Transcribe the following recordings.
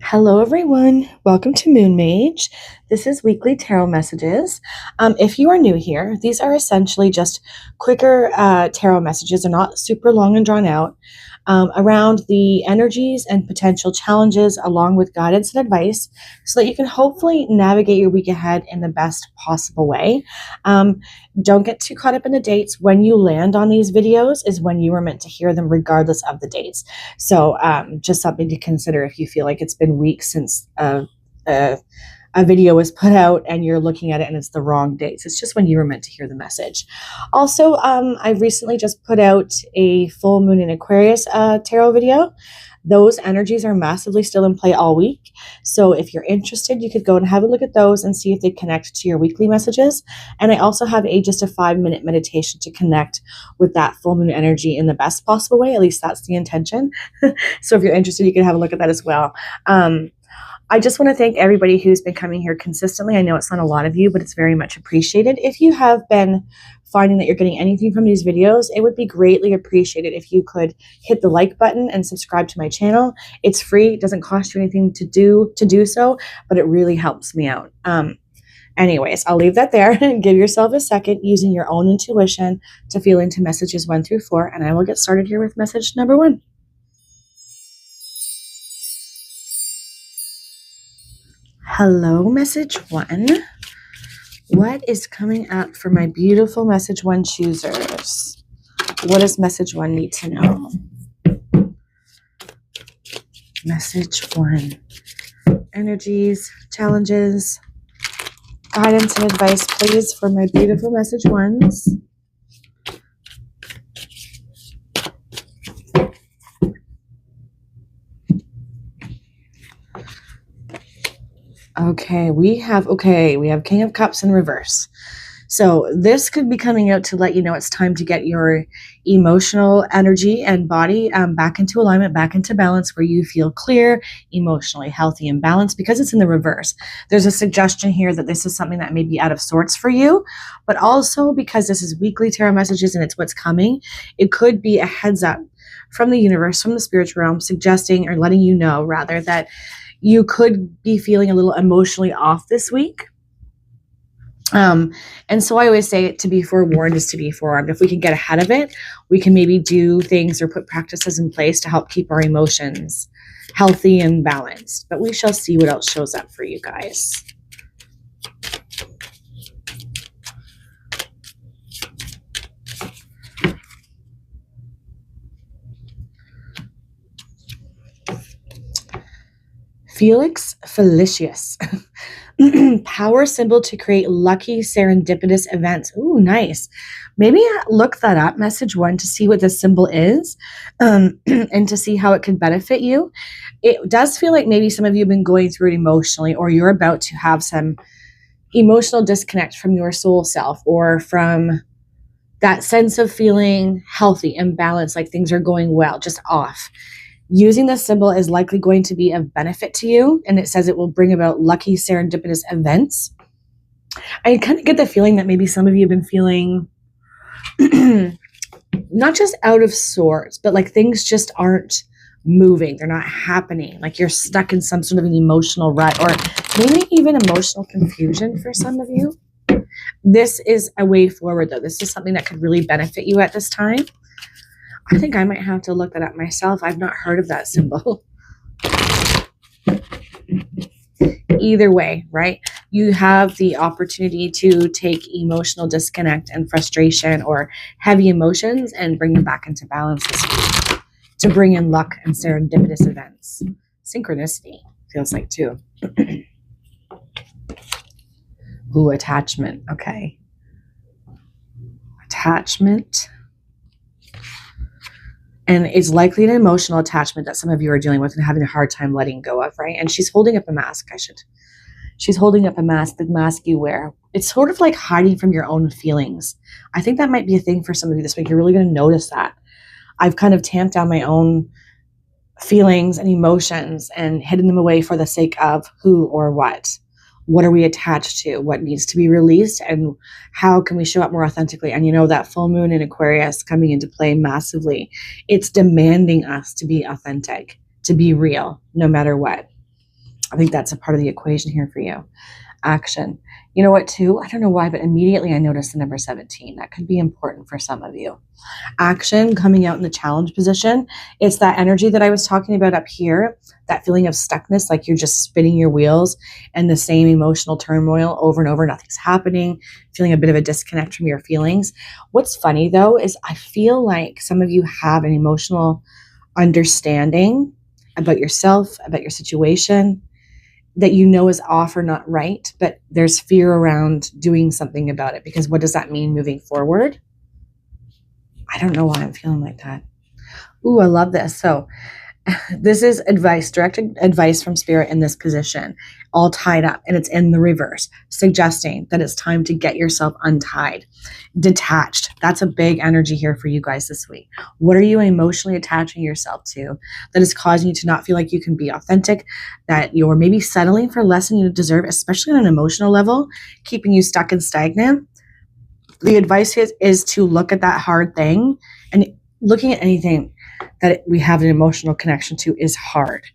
Hello, everyone. Welcome to Moon Mage. This is weekly tarot messages. If you are new here, these are essentially just quicker tarot messages. They're not super long and drawn out around the energies and potential challenges, along with guidance and advice, so that you can hopefully navigate your week ahead in the best possible way. Don't get too caught up in the dates. When you land on these videos is when you were meant to hear them, regardless of the dates. So just something to consider if you feel like it's been weeks since a video was put out and you're looking at it and it's the wrong dates. It's just when you were meant to hear the message. Also, I recently just put out a full moon in Aquarius tarot video. Those energies are massively still in play all week. So if you're interested, you could go and have a look at those and see if they connect to your weekly messages. And I also have just a 5-minute meditation to connect with that full moon energy in the best possible way. At least that's the intention. So if you're interested, you can have a look at that as well. I just want to thank everybody who's been coming here consistently. I know it's not a lot of you, but it's very much appreciated. If you have been finding that you're getting anything from these videos, it would be greatly appreciated if you could hit the like button and subscribe to my channel. It's free. It doesn't cost you anything to do so, but it really helps me out. Anyways, I'll leave that there and give yourself a second using your own intuition to feel into messages 1 through 4, and I will get started here with message number 1. Hello, message 1. What is coming up for my beautiful message 1 choosers? What does message 1 need to know? Message 1. Energies, challenges, guidance and advice, please, for my beautiful message 1s. Okay, we have King of Cups in reverse. So this could be coming out to let you know it's time to get your emotional energy and body back into alignment, back into balance, where you feel clear, emotionally healthy and balanced, because it's in the reverse. There's a suggestion here that this is something that may be out of sorts for you, but also because this is weekly tarot messages and it's what's coming, it could be a heads up from the universe, from the spiritual realm, suggesting or letting you know, rather, that you could be feeling a little emotionally off this week. And so I always say to be forewarned is to be forearmed. If we can get ahead of it, we can maybe do things or put practices in place to help keep our emotions healthy and balanced. But we shall see what else shows up for you guys. Felix Felicius. Power symbol to create lucky serendipitous events. Ooh, nice. Maybe look that up, message 1, to see what this symbol is, and to see how it could benefit you. It does feel like maybe some of you have been going through it emotionally, or you're about to have some emotional disconnect from your soul self, or from that sense of feeling healthy and balanced, like things are going well, just off. Using this symbol is likely going to be of benefit to you, and it says it will bring about lucky serendipitous events. I kind of get the feeling that maybe some of you have been feeling not just out of sorts, but like things just aren't moving. They're not happening. Like you're stuck in some sort of an emotional rut, or maybe even emotional confusion for some of you. This is a way forward, though. This is something that could really benefit you at this time. I think I might have to look that up myself. I've not heard of that symbol. Either way, right? You have the opportunity to take emotional disconnect and frustration or heavy emotions and bring them back into balance this week, to bring in luck and serendipitous events. Synchronicity feels like too. Ooh, attachment. Okay. Attachment. And it's likely an emotional attachment that some of you are dealing with and having a hard time letting go of, right? And she's holding up a mask. She's holding up a mask, the mask you wear. It's sort of like hiding from your own feelings. I think that might be a thing for some of you this week. You're really going to notice that. I've kind of tamped down my own feelings and emotions and hidden them away for the sake of who or what. What are we attached to? What needs to be released? And how can we show up more authentically? And you know, that full moon in Aquarius coming into play massively. It's demanding us to be authentic, to be real, no matter what. I think that's a part of the equation here for you. Action. You know what, too? I don't know why, but immediately I noticed the number 17. That could be important for some of you. Action, coming out in the challenge position. It's that energy that I was talking about up here, that feeling of stuckness, like you're just spinning your wheels and the same emotional turmoil over and over. Nothing's happening, feeling a bit of a disconnect from your feelings. What's funny, though, is I feel like some of you have an emotional understanding about yourself, about your situation, that you know is off or not right, but there's fear around doing something about it, because what does that mean moving forward? I don't know why I'm feeling like that. Ooh, I love this. So this is advice, direct advice from Spirit in this position, all tied up, and it's in the reverse, suggesting that it's time to get yourself untied, detached. That's a big energy here for you guys this week. What are you emotionally attaching yourself to that is causing you to not feel like you can be authentic, that you're maybe settling for less than you deserve, especially on an emotional level, keeping you stuck and stagnant? The advice is to look at that hard thing, and looking at anything that we have an emotional connection to is hard,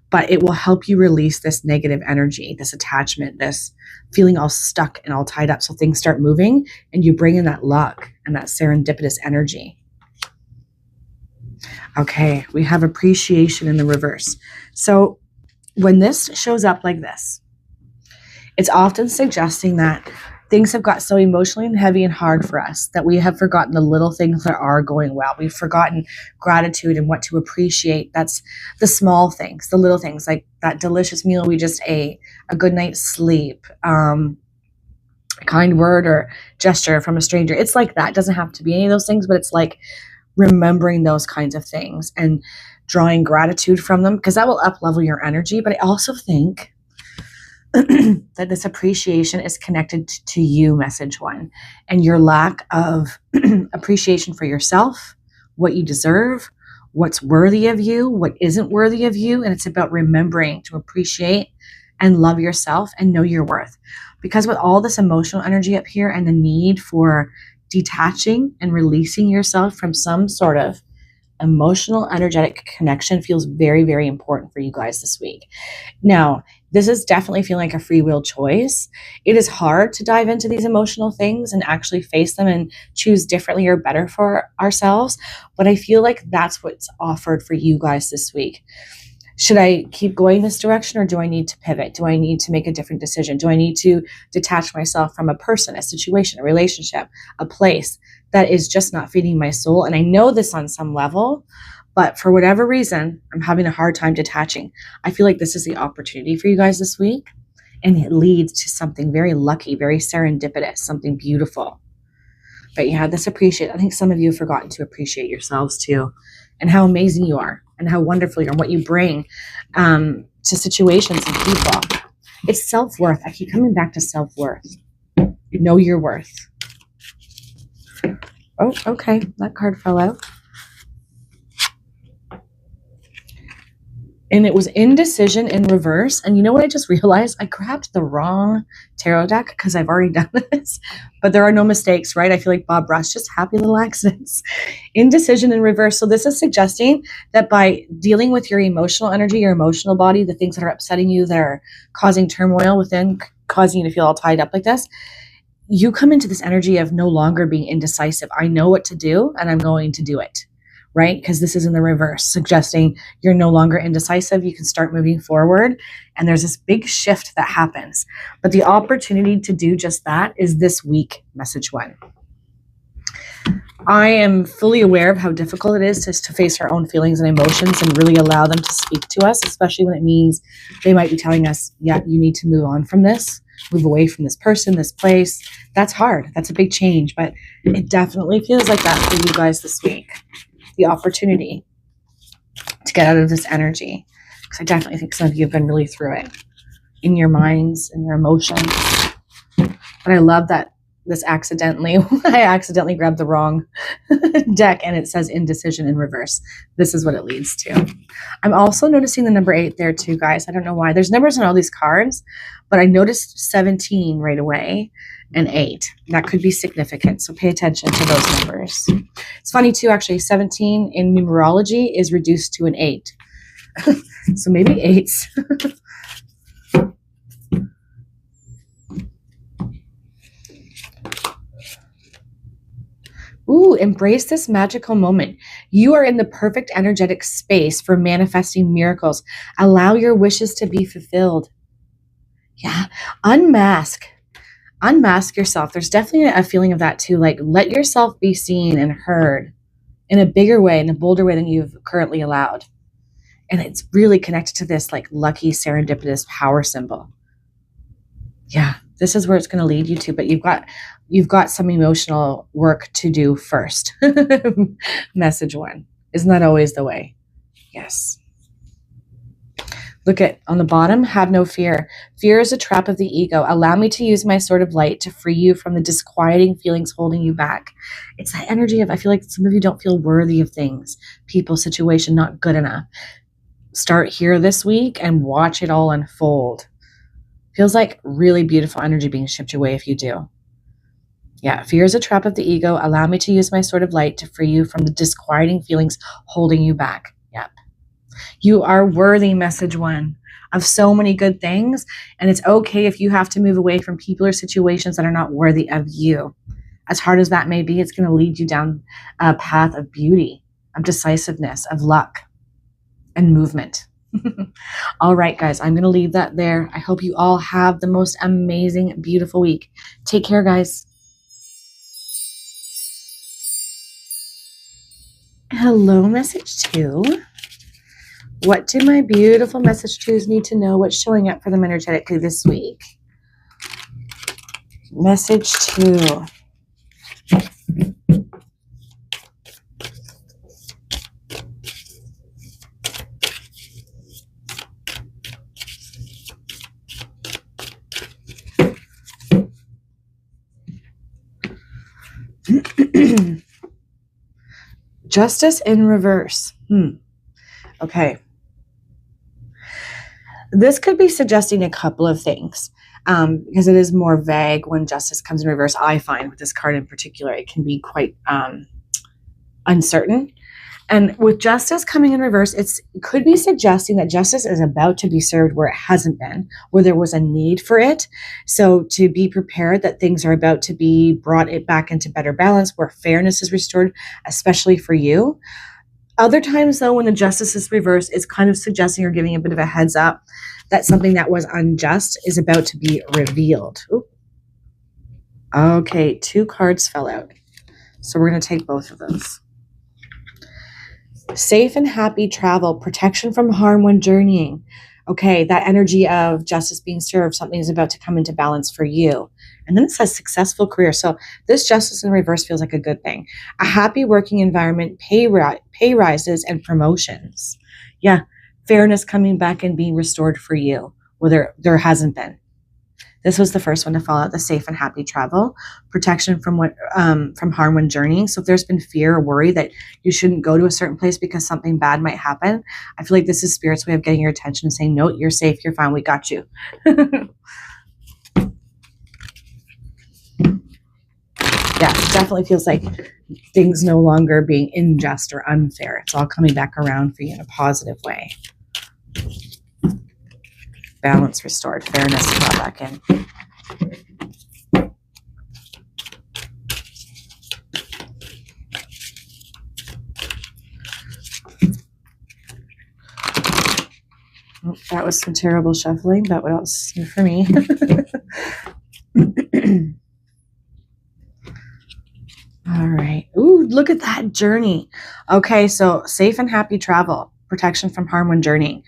but it will help you release this negative energy, this attachment, this feeling all stuck and all tied up. So things start moving and you bring in that luck and that serendipitous energy. Okay, we have appreciation in the reverse. So when this shows up like this, it's often suggesting that things have got so emotionally and heavy and hard for us that we have forgotten the little things that are going well. We've forgotten gratitude and what to appreciate. That's the small things, the little things, like that delicious meal we just ate, a good night's sleep, a kind word or gesture from a stranger. It's like that. It doesn't have to be any of those things, but it's like remembering those kinds of things and drawing gratitude from them, because that will up-level your energy. But I also think that this appreciation is connected to you, message one, and your lack of appreciation for yourself, what you deserve, what's worthy of you, what isn't worthy of you. And it's about remembering to appreciate and love yourself and know your worth. Because with all this emotional energy up here and the need for detaching and releasing yourself from some sort of emotional, energetic connection feels very, very important for you guys this week. Now, this is definitely feeling like a free will choice. It is hard to dive into these emotional things and actually face them and choose differently or better for ourselves. But I feel like that's what's offered for you guys this week. Should I keep going this direction, or do I need to pivot? Do I need to make a different decision? Do I need to detach myself from a person, a situation, a relationship, a place that is just not feeding my soul? And I know this on some level, but for whatever reason, I'm having a hard time detaching. I feel like this is the opportunity for you guys this week, and it leads to something very lucky, very serendipitous, something beautiful. But you have this appreciate. I think some of you have forgotten to appreciate yourselves too, and how amazing you are, and how wonderful you are, and what you bring to situations and people. It's self-worth. I keep coming back to self-worth. Know your worth. Oh, okay. That card fell out. And it was indecision in reverse. And you know what I just realized? I grabbed the wrong tarot deck because I've already done this. But there are no mistakes, right? I feel like Bob Ross, just happy little accidents. Indecision in reverse. So this is suggesting that by dealing with your emotional energy, your emotional body, the things that are upsetting you, that are causing turmoil within, causing you to feel all tied up like this, you come into this energy of no longer being indecisive. I know what to do and I'm going to do it. Right? Because this is in the reverse, suggesting you're no longer indecisive. You can start moving forward. And there's this big shift that happens. But the opportunity to do just that is this week, message one. I am fully aware of how difficult it is to face our own feelings and emotions and really allow them to speak to us, especially when it means they might be telling us, yeah, you need to move on from this, move away from this person, this place. That's hard. That's a big change. But it definitely feels like that for you guys this week. The opportunity to get out of this energy, because I definitely think some of you have been really through it in your minds and your emotions. But I love that this I accidentally grabbed the wrong deck, and it says indecision in reverse. This is what it leads to. I'm also noticing the number 8 there too, guys. I don't know why. There's numbers on all these cards, but I noticed 17 right away and 8. That could be significant, so pay attention to those numbers. It's funny too, actually, 17 in numerology is reduced to an 8. So maybe 8s. Ooh, embrace this magical moment. You are in the perfect energetic space for manifesting miracles. Allow your wishes to be fulfilled. Yeah. Unmask. Unmask yourself. There's definitely a feeling of that too. Like, let yourself be seen and heard in a bigger way, in a bolder way than you've currently allowed. And it's really connected to this like lucky serendipitous power symbol. Yeah, this is where it's going to lead you to, but you've got some emotional work to do first. Message 1. Isn't that always the way? Yes. Look at on the bottom, have no fear. Fear is a trap of the ego. Allow me to use my sword of light to free you from the disquieting feelings holding you back. It's that energy of, I feel like some of you don't feel worthy of things, people, situation, not good enough. Start here this week and watch it all unfold. Feels like really beautiful energy being shipped your way if you do. Yeah, fear is a trap of the ego. Allow me to use my sword of light to free you from the disquieting feelings holding you back. Yep. You are worthy, message 1, of so many good things. And it's okay if you have to move away from people or situations that are not worthy of you. As hard as that may be, it's going to lead you down a path of beauty, of decisiveness, of luck, and movement. All right, guys, I'm going to leave that there. I hope you all have the most amazing, beautiful week. Take care, guys. Hello, message 2. What do my beautiful message 2s need to know? What's showing up for them energetically this week? Message 2. Justice in reverse. Okay. This could be suggesting a couple of things because it is more vague when justice comes in reverse. I find with this card in particular, it can be quite uncertain. And with justice coming in reverse, it could be suggesting that justice is about to be served where it hasn't been, where there was a need for it. So to be prepared that things are about to be brought it back into better balance, where fairness is restored, especially for you. Other times, though, when the justice is reversed, it's kind of suggesting or giving a bit of a heads up that something that was unjust is about to be revealed. Ooh. Okay, 2 cards fell out. So we're going to take both of those. Safe and happy travel, protection from harm when journeying. Okay, that energy of justice being served, something is about to come into balance for you. And then it says successful career. So this justice in reverse feels like a good thing. A happy working environment, pay rises, and promotions. Yeah, fairness coming back and being restored for you, where there hasn't been. This was the first one to fall out, the safe and happy travel, protection from harm when journeying. So if there's been fear or worry that you shouldn't go to a certain place because something bad might happen, I feel like this is Spirit's way of getting your attention and saying, no, you're safe, you're fine, we got you. Yeah, it definitely feels like things no longer being unjust or unfair. It's all coming back around for you in a positive way. Balance restored, fairness brought back in. Oh, that was some terrible shuffling, but what else for me? All right. Ooh, look at that journey. Okay, so safe and happy travel, protection from harm when journeying.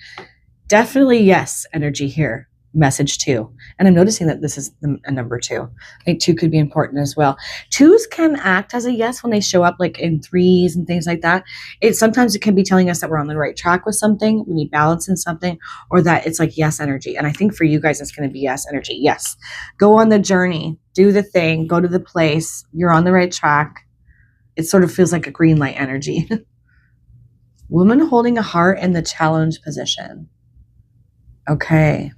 Definitely yes energy here. Message 2. And I'm noticing that this is a number 2. I think 2 could be important as well. 2s can act as a yes when they show up like in 3s and things like that. Sometimes it can be telling us that we're on the right track with something, we need balance in something, or that it's like yes energy. And I think for you guys, it's going to be yes energy. Yes. Go on the journey, do the thing, go to the place. You're on the right track. It sort of feels like a green light energy. Woman holding a heart in the challenge position. Okay.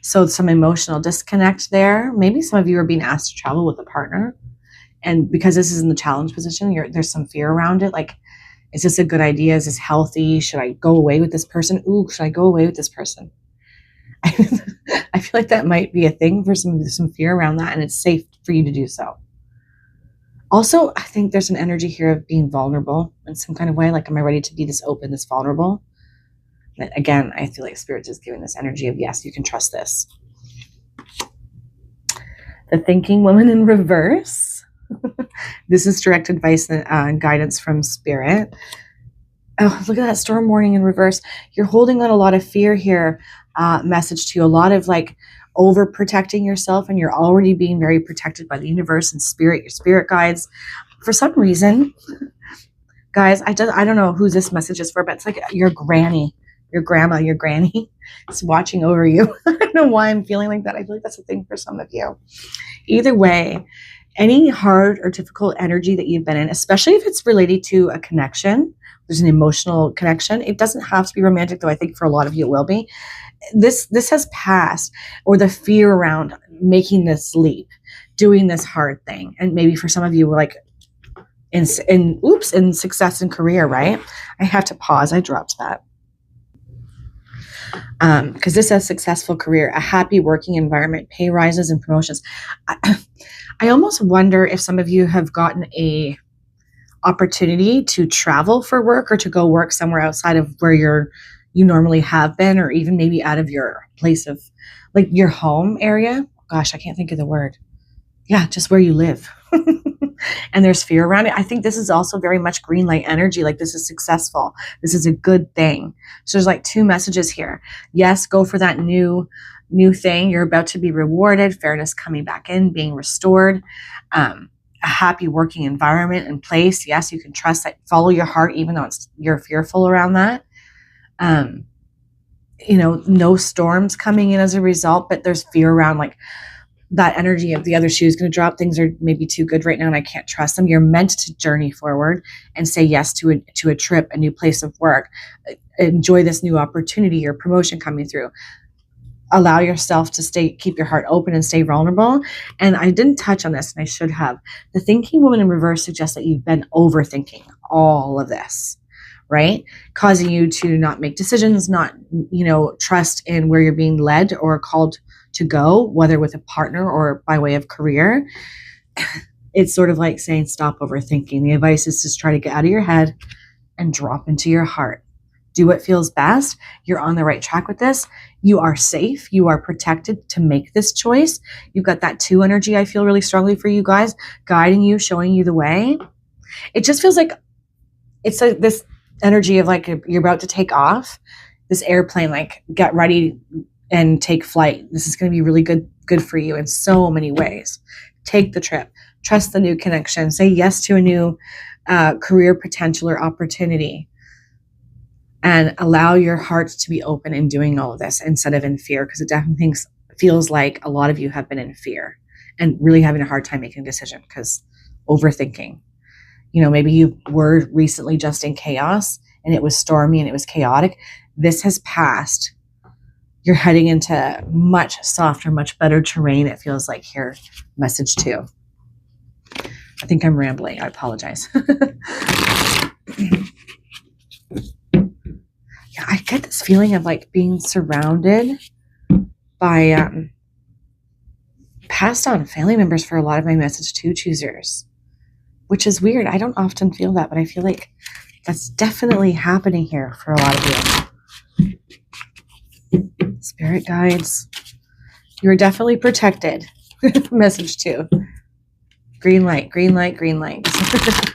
So some emotional disconnect there. Maybe some of you are being asked to travel with a partner. And because this is in the challenge position, there's some fear around it. Like, is this a good idea? Is this healthy? Should I go away with this person? Ooh, should I go away with this person? I feel like that might be a thing for some fear around that, and it's safe for you to do so. Also, I think there's an energy here of being vulnerable in some kind of way. Like, am I ready to be this open, this vulnerable? And again, I feel like Spirit is giving this energy of, yes, you can trust this. The Thinking Woman in reverse. This is direct advice and guidance from Spirit. Oh, look at that storm warning in reverse. You're holding on a lot of fear here. Message to you, a lot of like overprotecting yourself, and you're already being very protected by the universe and spirit, your spirit guides. For some reason, guys, I don't know who this message is for, but it's like your granny, your grandma, your granny is watching over you. I don't know why I'm feeling like that. I feel like that's a thing for some of you. Either way, any hard or difficult energy that you've been in, especially if it's related to a connection, there's an emotional connection. It doesn't have to be romantic, though. I think for a lot of you it will be. This has passed, or the fear around making this leap, doing this hard thing. And maybe for some of you, like in success in career, right? I have to pause. I dropped that. Because this says successful career, a happy working environment, pay rises and promotions. I almost wonder if some of you have gotten a opportunity to travel for work or to go work somewhere outside of where you normally have been, or even maybe out of your place of like your home area. Gosh, I can't think of the word. Yeah, just where you live. And there's fear around it. I think this is also very much green light energy. Like, this is successful. This is a good thing. So there's like two messages here. Yes, go for that new thing. You're about to be rewarded. Fairness coming back in, being restored. A happy working environment in place. Yes, you can trust that. Follow your heart, even though you're fearful around that. No storms coming in as a result, but there's fear around like that energy of the other shoe is going to drop. Things are maybe too good right now and I can't trust them. You're meant to journey forward and say yes to a trip, a new place of work. Enjoy this new opportunity or promotion coming through. Allow yourself to keep your heart open and stay vulnerable. And I didn't touch on this, and I should have. The Thinking Woman in reverse suggests that you've been overthinking all of this, right? Causing you to not make decisions, not, trust in where you're being led or called to go, whether with a partner or by way of career. It's sort of like saying, stop overthinking. The advice is just try to get out of your head and drop into your heart. Do what feels best. You're on the right track with this. You are safe. You are protected to make this choice. You've got that 2 energy, I feel really strongly for you guys, guiding you, showing you the way. It just feels like it's like this energy of like you're about to take off this airplane, like get ready and take flight. This is going to be really good for you in so many ways. Take the trip, trust the new connection, say yes to a new career potential or opportunity, and allow your heart to be open in doing all of this instead of in fear, because it definitely feels like a lot of you have been in fear and really having a hard time making a decision because overthinking. Maybe you were recently just in chaos and it was stormy and it was chaotic. This has passed. You're heading into much softer, much better terrain, it feels like here. Message 2. I think I'm rambling. I apologize. Yeah, I get this feeling of like being surrounded by passed on family members for a lot of my message 2 choosers, which is weird. I don't often feel that, but I feel like that's definitely happening here for a lot of you. Spirit guides, you're definitely protected. Message 2. Green light, green light, green light.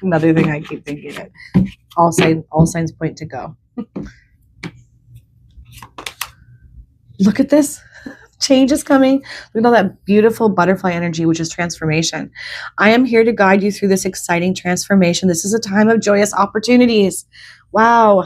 Another thing I keep thinking of. All signs point to go. Look at this. Change is coming. Look at all that beautiful butterfly energy, which is transformation. I am here to guide you through this exciting transformation. This is a time of joyous opportunities. Wow.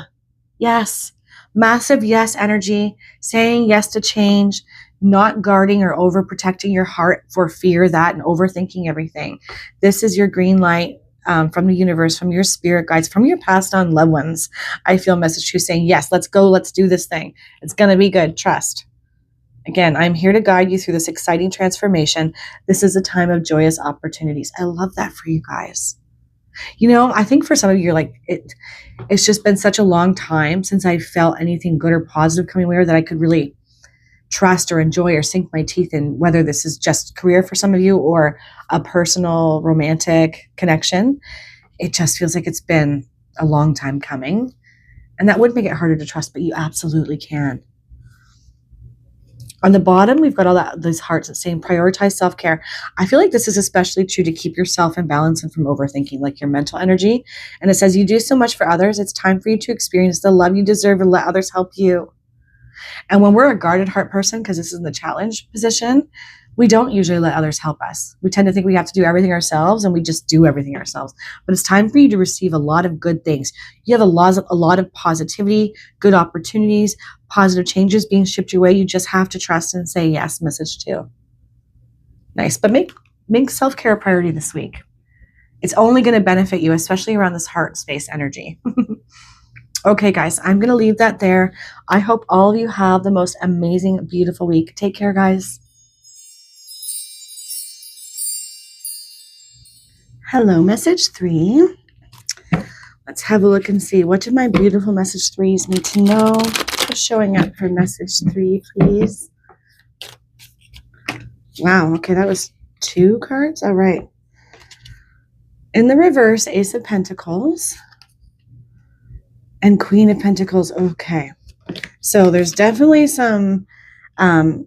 Yes. Massive yes energy, saying yes to change, not guarding or overprotecting your heart for fear that and overthinking everything. This is your green light from the universe, from your spirit guides, from your passed on loved ones. I feel message 2 saying, yes, let's go. Let's do this thing. It's going to be good. Trust. Again, I'm here to guide you through this exciting transformation. This is a time of joyous opportunities. I love that for you guys. I think for some of you, you're like, it's just been such a long time since I felt anything good or positive coming away that I could really trust or enjoy or sink my teeth in, whether this is just career for some of you or a personal romantic connection. It just feels like it's been a long time coming. And that would make it harder to trust, but you absolutely can. On the bottom, we've got those hearts saying prioritize self-care. I feel like this is especially true to keep yourself in balance and from overthinking, like your mental energy. And it says you do so much for others. It's time for you to experience the love you deserve and let others help you. And when we're a guarded heart person, because this is in the challenge position, we don't usually let others help us. We tend to think we have to do everything ourselves, and we just do everything ourselves. But it's time for you to receive a lot of good things. You have a lot of positivity, good opportunities, positive changes being shipped your way. You just have to trust and say yes, message 2. Nice. But make self-care a priority this week. It's only going to benefit you, especially around this heart space energy. Okay, guys, I'm going to leave that there. I hope all of you have the most amazing, beautiful week. Take care, guys. Hello, message 3. Let's have a look and see. What did my beautiful message 3s need to know? What's showing up for message 3, please? Wow, okay, that was 2 cards. All right. In the reverse, Ace of Pentacles and Queen of Pentacles. Okay. So there's definitely some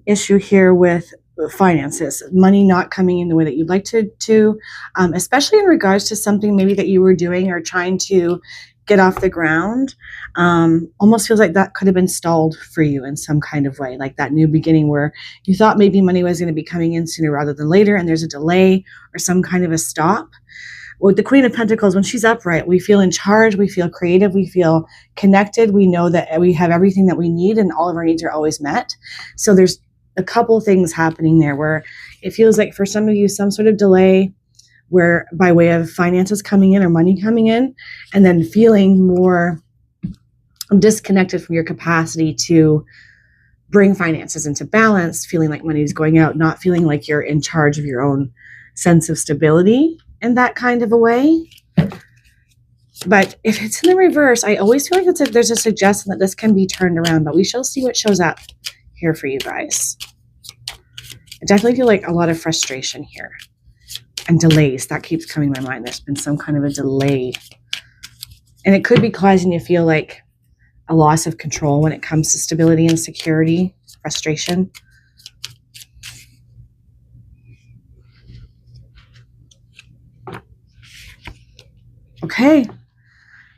issue here with finances, money not coming in the way that you'd like to especially in regards to something maybe that you were doing or trying to get off the ground. Almost feels like that could have been stalled for you in some kind of way, like that new beginning where you thought maybe money was going to be coming in sooner rather than later, and there's a delay or some kind of a stop. With the Queen of Pentacles, when she's upright, we feel in charge, we feel creative, we feel connected, we know that we have everything that we need and all of our needs are always met. So there's a couple things happening there where it feels like for some of you, some sort of delay where by way of finances coming in or money coming in, and then feeling more disconnected from your capacity to bring finances into balance, feeling like money is going out, not feeling like you're in charge of your own sense of stability in that kind of a way. But if it's in the reverse, I always feel like there's a suggestion that this can be turned around, but we shall see what shows up here for you guys. I definitely feel like a lot of frustration here and delays. That keeps coming to my mind. There's been some kind of a delay. And it could be causing you to feel like a loss of control when it comes to stability and security, frustration. Okay.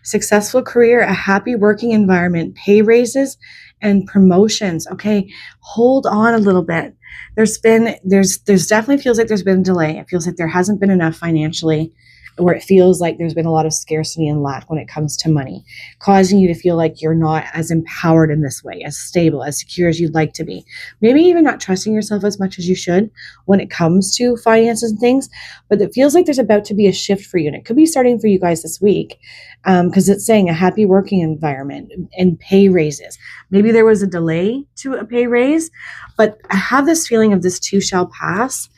Successful career, a happy working environment, pay raises, and promotions. Okay, hold on a little bit. There's definitely feels like there's been a delay. It feels like there hasn't been enough financially, or it feels like there's been a lot of scarcity and lack when it comes to money, causing you to feel like you're not as empowered in this way, as stable, as secure as you'd like to be. Maybe even not trusting yourself as much as you should when it comes to finances and things, but it feels like there's about to be a shift for you. And it could be starting for you guys this week because it's saying a happy working environment and pay raises. Maybe there was a delay to a pay raise, but I have this feeling of this too shall pass.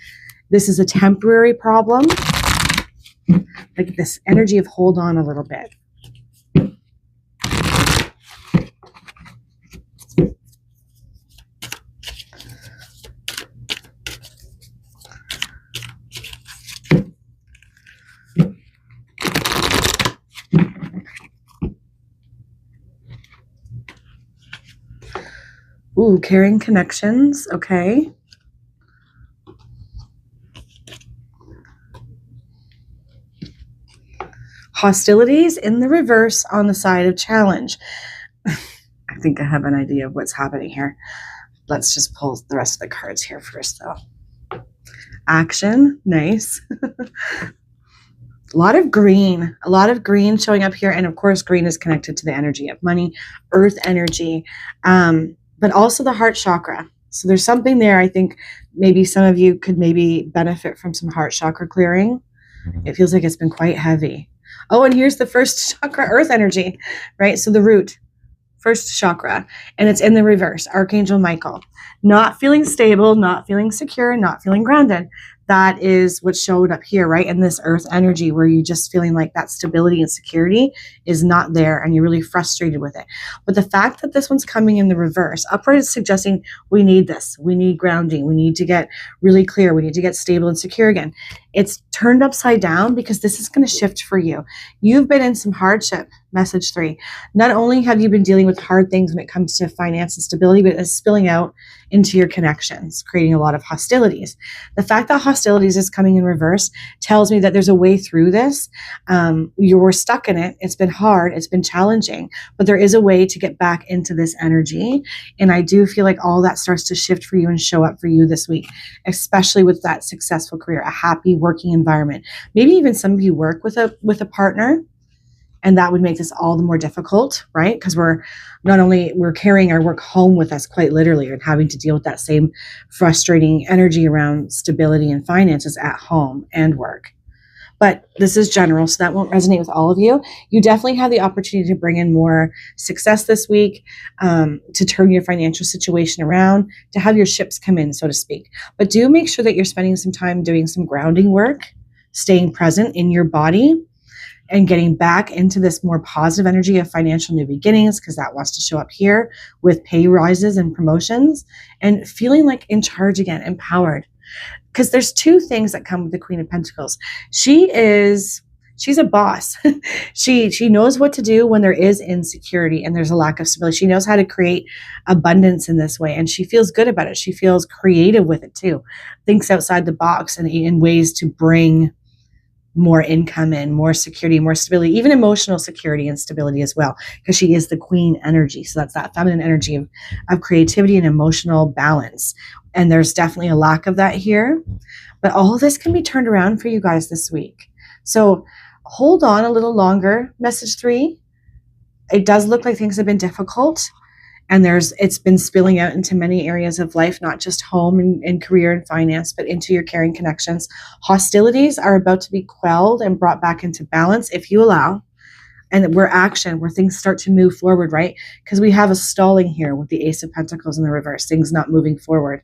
This is a temporary problem. Like this energy of hold on a little bit. Ooh, caring connections. Okay. Hostilities in the reverse on the side of challenge. I think I have an idea of what's happening here. Let's just pull the rest of the cards here first, though. Action. Nice. A lot of green showing up here. And of course, green is connected to the energy of money, earth energy, but also the heart chakra. So there's something there. I think maybe some of you could maybe benefit from some heart chakra clearing. It feels like it's been quite heavy. Oh, and here's the first chakra, earth energy, right? So the root, first chakra, and it's in the reverse, Archangel Michael. Not feeling stable, not feeling secure, not feeling grounded. that is what showed up here, right? In this earth energy where you're just feeling like that stability and security is not there and you're really frustrated with it. But the fact that this one's coming in the reverse, upright is suggesting we need this. We need grounding. We need to get really clear. We need to get stable and secure again. It's turned upside down because this is going to shift for you. You've been in some hardship, message 3. Not only have you been dealing with hard things when it comes to finance and stability, but it's spilling out into your connections, creating a lot of hostilities. The fact that hostilities is coming in reverse tells me that there's a way through this. You were stuck in it. It's been hard. It's been challenging, but there is a way to get back into this energy. And I do feel like all that starts to shift for you and show up for you this week, especially with that successful career, a happy working environment. Maybe even some of you work with a partner, and that would make this all the more difficult, right? Because we're carrying our work home with us quite literally and having to deal with that same frustrating energy around stability and finances at home and work. But this is general, so that won't resonate with all of you. You definitely have the opportunity to bring in more success this week, to turn your financial situation around, to have your ships come in, so to speak. But do make sure that you're spending some time doing some grounding work, staying present in your body, and getting back into this more positive energy of financial new beginnings, because that wants to show up here with pay rises and promotions and feeling like in charge again, empowered. Because there's 2 things that come with the Queen of Pentacles. She's a boss. She knows what to do when there is insecurity and there's a lack of stability. She knows how to create abundance in this way, and she feels good about it. She feels creative with it too. Thinks outside the box and in ways to bring more income in, more security, more stability, even emotional security and stability as well, because she is the queen energy. So that's that feminine energy of creativity and emotional balance. And there's definitely a lack of that here. But all of this can be turned around for you guys this week. So hold on a little longer, message 3. It does look like things have been difficult. And it's been spilling out into many areas of life, not just home and career and finance, but into your caring connections. Hostilities are about to be quelled and brought back into balance if you allow. And where things start to move forward, right? Because we have a stalling here with the Ace of Pentacles in the reverse, things not moving forward.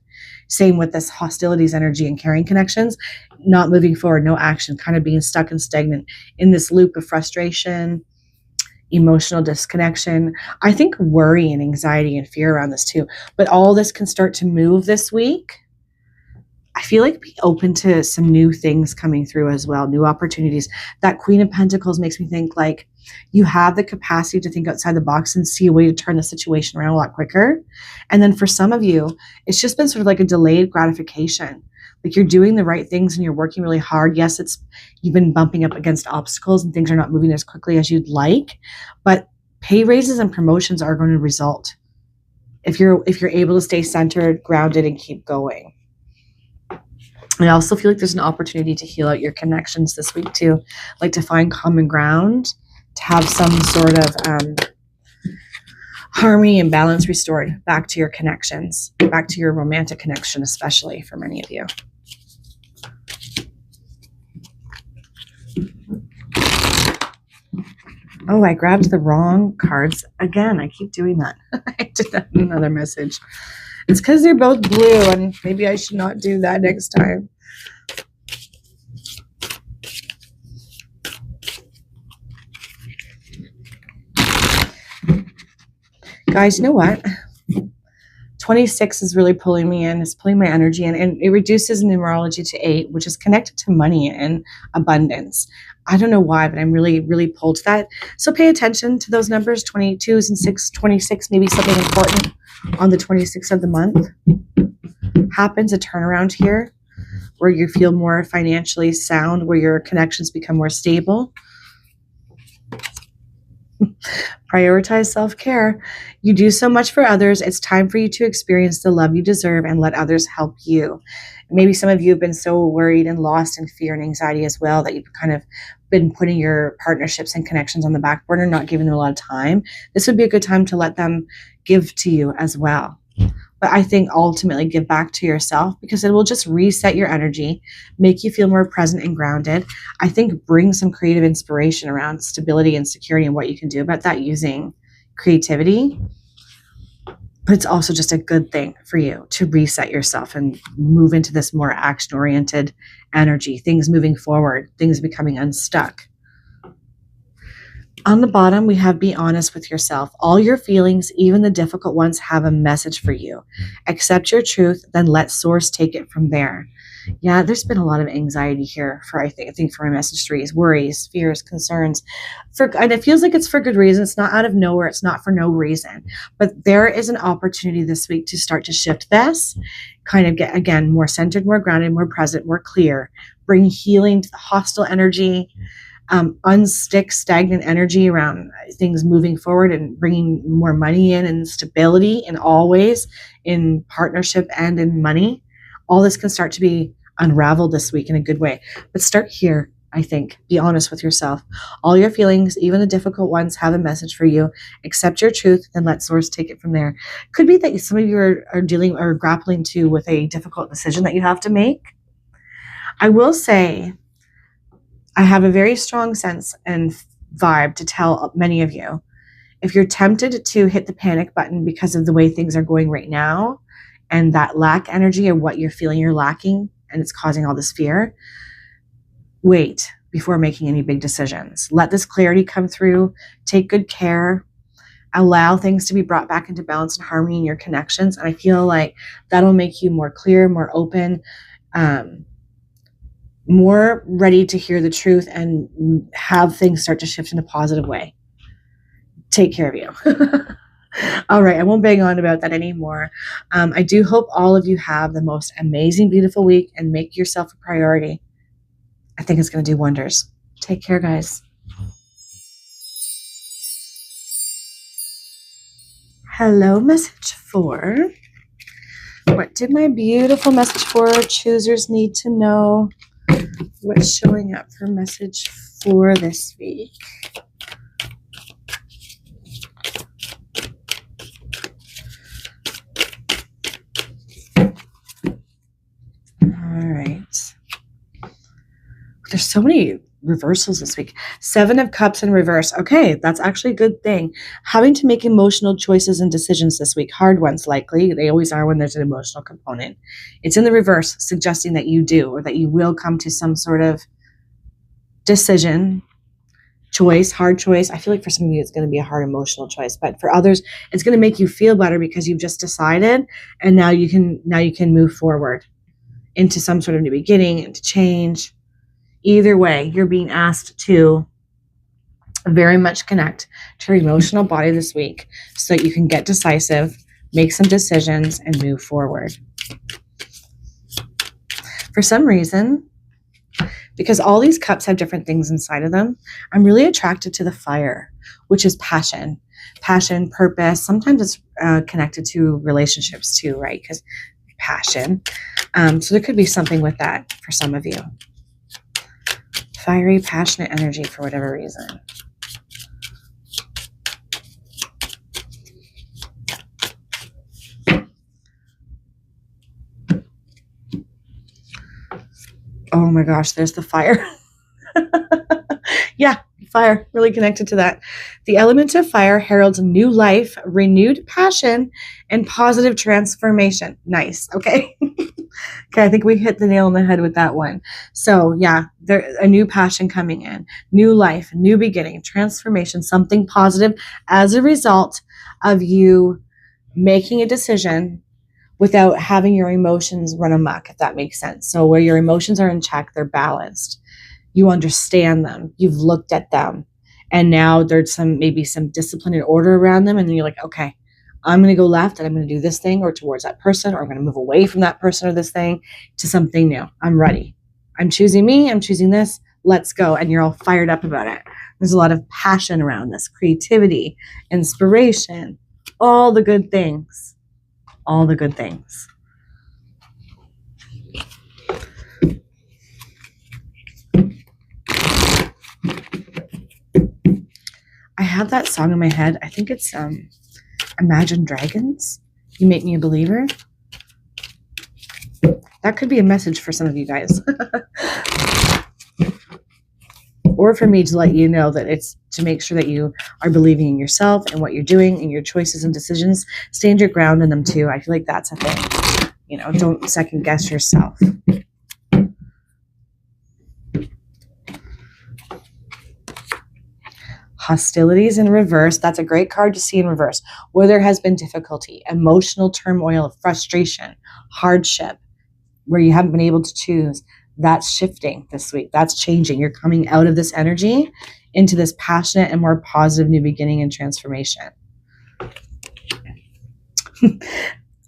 Same with this hostilities energy and caring connections, not moving forward, no action, kind of being stuck and stagnant in this loop of frustration, emotional disconnection. I think worry and anxiety and fear around this too. But all this can start to move this week. I feel like be open to some new things coming through as well, new opportunities. That Queen of Pentacles makes me think like you have the capacity to think outside the box and see a way to turn the situation around a lot quicker. And then for some of you, it's just been sort of like a delayed gratification. Like you're doing the right things and you're working really hard. Yes, you've been bumping up against obstacles and things are not moving as quickly as you'd like, but pay raises and promotions are going to result if you're able to stay centered, grounded, and keep going. I also feel like there's an opportunity to heal out your connections this week too, like to find common ground, to have some sort of harmony and balance restored back to your connections, back to your romantic connection, especially for many of you. Oh, I grabbed the wrong cards again. I keep doing that. I did that in another message. It's because they're both blue, and maybe I should not do that next time. Guys, you know what? 26 is really pulling me in. It's pulling my energy in, and it reduces numerology to 8, which is connected to money and abundance. I don't know why, but I'm really, really pulled to that. So pay attention to those numbers, 22s and 26, maybe something important on the 26th of the month. Happens a turnaround here where you feel more financially sound, where your connections become more stable. Prioritize self-care. You do so much for others. It's time for you to experience the love you deserve and let others help you. Maybe some of you have been so worried and lost in fear and anxiety as well that you've kind of been putting your partnerships and connections on the back burner, not giving them a lot of time. This would be a good time to let them give to you as well. But I think ultimately give back to yourself, because it will just reset your energy, make you feel more present and grounded. I think bring some creative inspiration around stability and security and what you can do about that using creativity. but it's also just a good thing for you to reset yourself and move into this more action-oriented energy, things moving forward, things becoming unstuck. On the bottom, we have be honest with yourself. All your feelings, even the difficult ones, have a message for you. Accept your truth, then let source take it from there. Yeah, there's been a lot of anxiety here for I think for my message 3 is worries, fears, concerns. And it feels like it's for good reason. It's not out of nowhere. It's not for no reason. But there is an opportunity this week to start to shift this, kind of get, again, more centered, more grounded, more present, more clear, bring healing to the hostile energy, unstick stagnant energy around things moving forward and bringing more money in and stability in all ways, in partnership and in money. All this can start to be unraveled this week in a good way. But start here, I think. Be honest with yourself. All your feelings, even the difficult ones, have a message for you. Accept your truth and let source take it from there. Could be that some of you are dealing or grappling too with a difficult decision that you have to make. I will say, I have a very strong sense and vibe to tell many of you. If you're tempted to hit the panic button because of the way things are going right now and that lack energy or what you're feeling you're lacking and it's causing all this fear, wait before making any big decisions. Let this clarity come through. Take good care. Allow things to be brought back into balance and harmony in your connections. And I feel like that'll make you more clear, more open, more ready to hear the truth and have things start to shift in a positive way. Take care of you. All right, I won't bang on about that anymore. I do hope all of you have the most amazing, beautiful week and make yourself a priority. I think it's going to do wonders. Take care, guys. Hello, message 4. What did my beautiful message 4 choosers need to know? What's showing up for message 4 this week? All right. There's so many reversals this week. 7 of Cups in reverse. Okay, that's actually a good thing. Having to make emotional choices and decisions this week. Hard ones, likely. They always are when there's an emotional component. It's in the reverse, suggesting that you do or that you will come to some sort of decision, choice, hard choice. I feel like for some of you, it's going to be a hard emotional choice, but for others, it's going to make you feel better because you've just decided, and now you can move forward into some sort of new beginning, into change. Either way, you're being asked to very much connect to your emotional body this week so that you can get decisive, make some decisions, and move forward. For some reason, because all these cups have different things inside of them, I'm really attracted to the fire, which is passion, purpose. Sometimes it's connected to relationships too, right? Because passion. So there could be something with that for some of you. Fiery, passionate energy for whatever reason. Oh my gosh, there's the fire. Yeah, fire, really connected to that. The element of fire heralds new life, renewed passion, and positive transformation. Nice, okay? Okay, I think we hit the nail on the head with that one. So yeah, there's a new passion coming in, new life, new beginning, transformation, something positive as a result of you making a decision without having your emotions run amok, if that makes sense. So where your emotions are in check, they're balanced. You understand them. You've looked at them. And now there's maybe some discipline and order around them. And then you're like, okay, I'm going to go left and I'm going to do this thing or towards that person, or I'm going to move away from that person or this thing to something new. I'm ready. I'm choosing me. I'm choosing this. Let's go. And you're all fired up about it. There's a lot of passion around this, creativity, inspiration, all the good things. All the good things. I have that song in my head. I think it's Imagine Dragons. You Make Me a Believer. That could be a message for some of you guys. or for me to let you know that it's to make sure that you are believing in yourself and what you're doing and your choices and decisions. Stand your ground in them too. I feel like that's a thing. Don't second guess yourself. Hostilities in reverse. That's a great card to see in reverse. Where there has been difficulty, emotional turmoil, frustration, hardship, where you haven't been able to choose, that's shifting this week. That's changing. You're coming out of this energy into this passionate and more positive new beginning and transformation.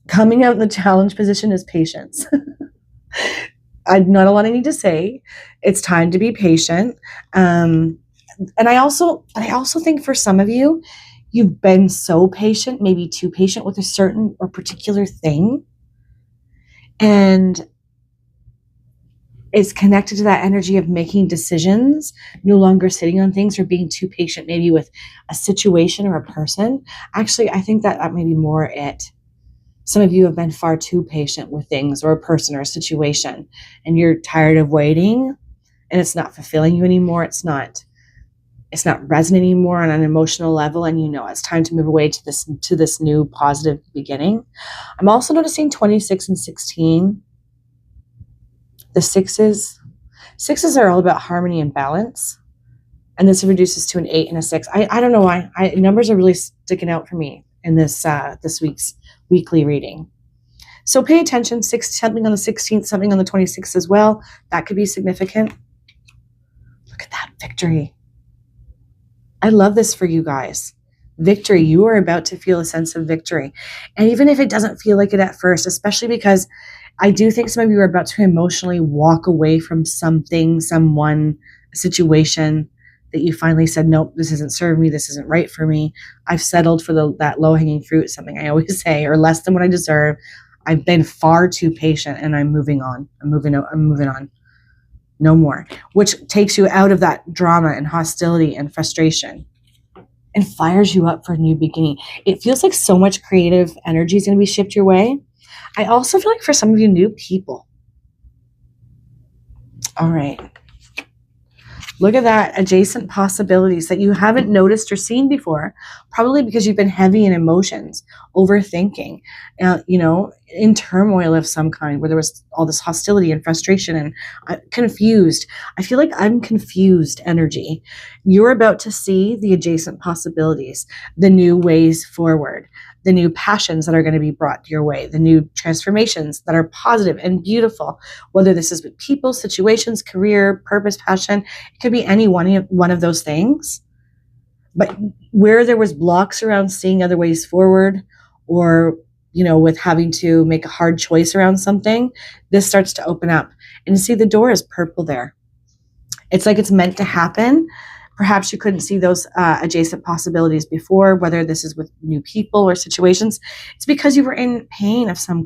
Coming out in the challenge position is patience. Not a lot I need to say. It's time to be patient. And I also think for some of you, you've been so patient, maybe too patient with a certain or particular thing. And it's connected to that energy of making decisions, no longer sitting on things, or being too patient maybe with a situation or a person. Actually, I think that may be more it. Some of you have been far too patient with things or a person or a situation, and you're tired of waiting, and it's not fulfilling you anymore. It's not resonating anymore on an emotional level, and it's time to move away to this new positive beginning. I'm also noticing 26 and 16. The sixes are all about harmony and balance, and this reduces to an 8 and a 6. I don't know why. Numbers are really sticking out for me in this week's weekly reading. So pay attention. Something on the 16th, something on the 26th as well. That could be significant. Look at that victory. I love this for you guys. Victory. You are about to feel a sense of victory. And even if it doesn't feel like it at first, especially because I do think some of you are about to emotionally walk away from something, someone, a situation that you finally said, nope, this isn't serving me. This isn't right for me. I've settled for that low-hanging fruit, something I always say, or less than what I deserve. I've been far too patient, and I'm moving on. I'm moving on. No more, which takes you out of that drama and hostility and frustration and fires you up for a new beginning. It feels like so much creative energy is going to be shipped your way. I also feel like for some of you, new people. All right. Look at that, adjacent possibilities that you haven't noticed or seen before, probably because you've been heavy in emotions, overthinking, in turmoil of some kind, where there was all this hostility and frustration and confused. I feel like I'm confused energy. You're about to see the adjacent possibilities, the new ways forward, the new passions that are going to be brought your way, the new transformations that are positive and beautiful, whether this is with people, situations, career, purpose, passion. It could be any one of those things. But where there was blocks around seeing other ways forward, or, with having to make a hard choice around something, this starts to open up. And see, the door is purple there. It's like it's meant to happen. Perhaps you couldn't see those adjacent possibilities before, whether this is with new people or situations. It's because you were in pain of some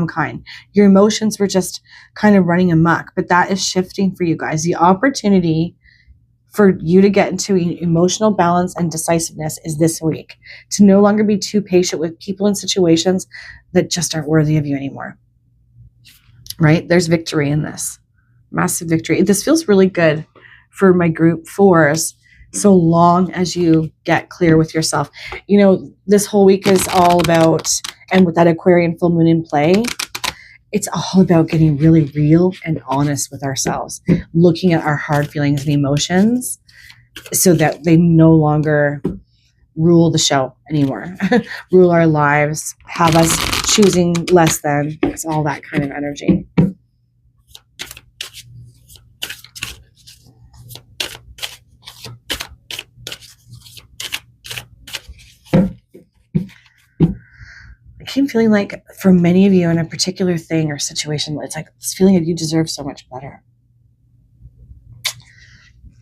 kind. Your emotions were just kind of running amok, but that is shifting for you guys. The opportunity for you to get into emotional balance and decisiveness is this week, to no longer be too patient with people and situations that just aren't worthy of you anymore. Right? There's victory in this. Massive victory. This feels really good for my group 4s, so long as you get clear with yourself. This whole week is all about, and with that Aquarian full moon in play, it's all about getting really real and honest with ourselves, looking at our hard feelings and emotions so that they no longer rule the show anymore, rule our lives, have us choosing less than. It's all that kind of energy. I keep feeling like for many of you in a particular thing or situation, it's like this feeling of you deserve so much better.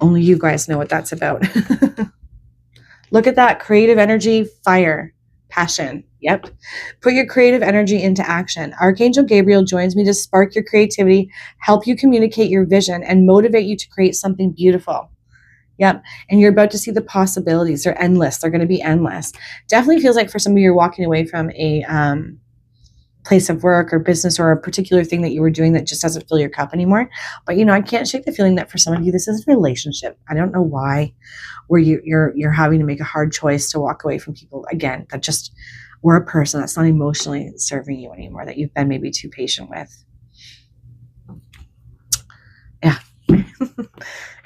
Only you guys know what that's about. Look at that creative energy, fire, passion. Yep. Put your creative energy into action. Archangel Gabriel joins me to spark your creativity, help you communicate your vision, and motivate you to create something beautiful. Yep. And you're about to see the possibilities. They're endless. They're going to be endless. Definitely feels like for some of you, you're walking away from a place of work or business or a particular thing that you were doing that just doesn't fill your cup anymore. But I can't shake the feeling that for some of you, this is a relationship. I don't know why, where you're having to make a hard choice to walk away from people again that just were a person that's not emotionally serving you anymore, that you've been maybe too patient with. Yeah.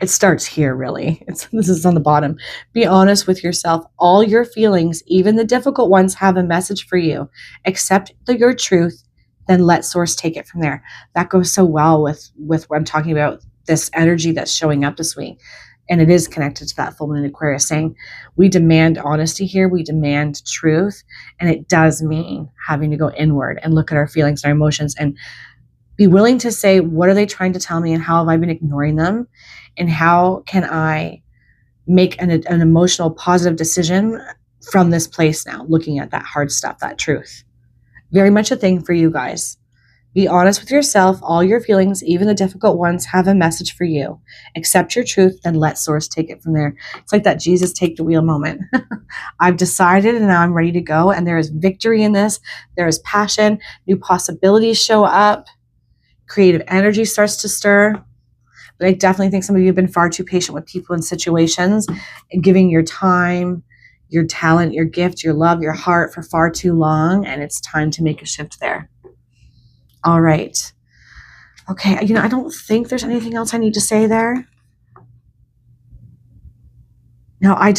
It starts here, really. This is on the bottom. Be honest with yourself. All your feelings, even the difficult ones, have a message for you. Accept your truth, then let source take it from there. That goes so well with what I'm talking about, this energy that's showing up this week. And it is connected to that full moon in Aquarius, saying we demand honesty here. We demand truth. And it does mean having to go inward and look at our feelings and our emotions and be willing to say, what are they trying to tell me, and how have I been ignoring them? And how can I make an emotional positive decision from this place now, looking at that hard stuff, that truth. Very much a thing for you guys. Be honest with yourself. All your feelings, even the difficult ones, have a message for you. Accept your truth, then let source take it from there. It's like that Jesus take the wheel moment. I've decided and now I'm ready to go. And there is victory in this. There is passion. New possibilities show up. Creative energy starts to stir. But I definitely think some of you have been far too patient with people and situations, and giving your time, your talent, your gift, your love, your heart for far too long. And it's time to make a shift there. All right. Okay. I don't think there's anything else I need to say there. No, I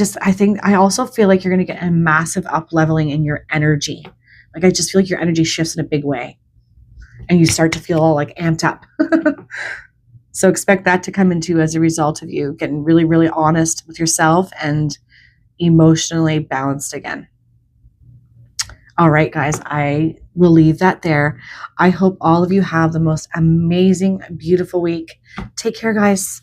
also feel like you're going to get a massive up leveling in your energy. Like, I just feel like your energy shifts in a big way and you start to feel all like amped up. So expect that to come into as a result of you getting really, really honest with yourself and emotionally balanced again. All right, guys, I will leave that there. I hope all of you have the most amazing, beautiful week. Take care, guys.